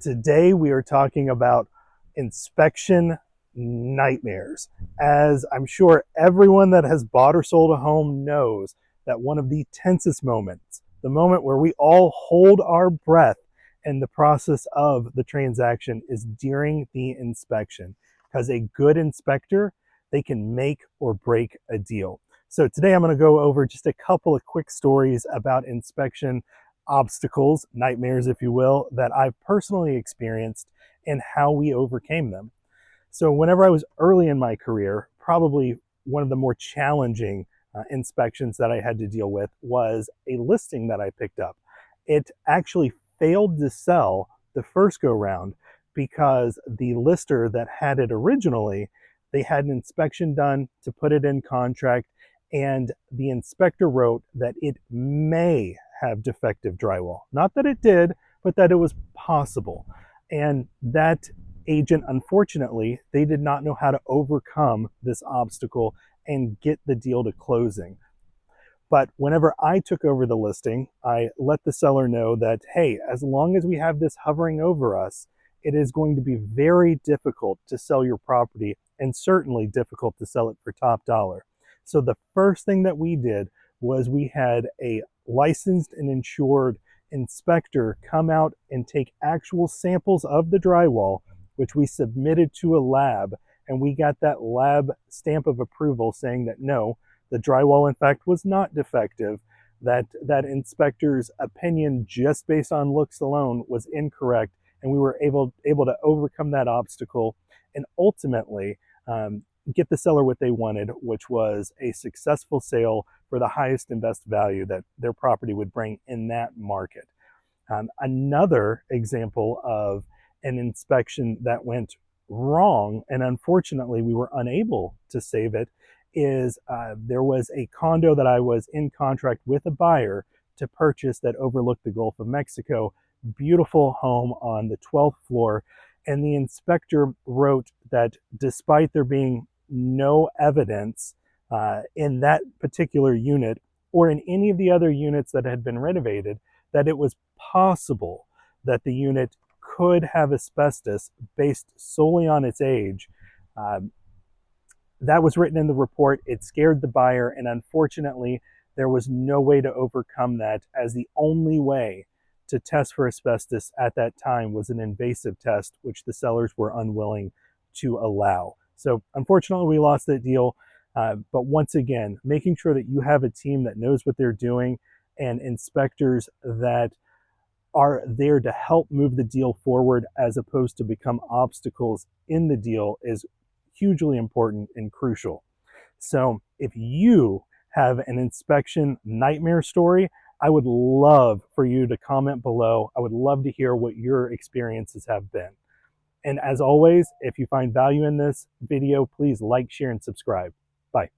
Today we are talking about inspection nightmares. As I'm sure everyone that has bought or sold a home knows, that one of the tensest moments, the moment where we all hold our breath in the process of the transaction, is during the inspection. Because a good inspector, they can make or break a deal. So today I'm going to go over just a couple of quick stories about inspection obstacles, nightmares, if you will, that I've personally experienced and how we overcame them. So, whenever I was early in my career, probably one of the more challenging inspections that I had to deal with was a listing that I picked up. It actually failed to sell the first go round because the lister that had it originally, they had an inspection done to put it in contract, and the inspector wrote that it may have defective drywall. Not that it did, but that it was possible. And that agent, unfortunately, they did not know how to overcome this obstacle and get the deal to closing. But whenever I took over the listing, I let the seller know that, hey, as long as we have this hovering over us, it is going to be very difficult to sell your property and certainly difficult to sell it for top dollar. So the first thing that we did was we had a licensed and insured inspector come out and take actual samples of the drywall, which we submitted to a lab, and we got that lab stamp of approval saying that no, the drywall, in fact, was not defective, that inspector's opinion, just based on looks alone, was incorrect, and we were able to overcome that obstacle and ultimately get the seller what they wanted, which was a successful sale for the highest and best value that their property would bring in that market. Another example of an inspection that went wrong, and unfortunately we were unable to save it, is there was a condo that I was in contract with a buyer to purchase that overlooked the Gulf of Mexico. Beautiful home on the 12th floor. And the inspector wrote that despite there being no evidence in that particular unit or in any of the other units that had been renovated, that it was possible that the unit could have asbestos based solely on its age. That was written in the report. It scared the buyer, and unfortunately, there was no way to overcome that, as the only way to test for asbestos at that time was an invasive test, which the sellers were unwilling to allow. So, unfortunately, we lost that deal. But once again, making sure that you have a team that knows what they're doing and inspectors that are there to help move the deal forward as opposed to become obstacles in the deal is hugely important and crucial. So if you have an inspection nightmare story, I would love for you to comment below. I would love to hear what your experiences have been. And as always, if you find value in this video, please like, share, and subscribe. Bye.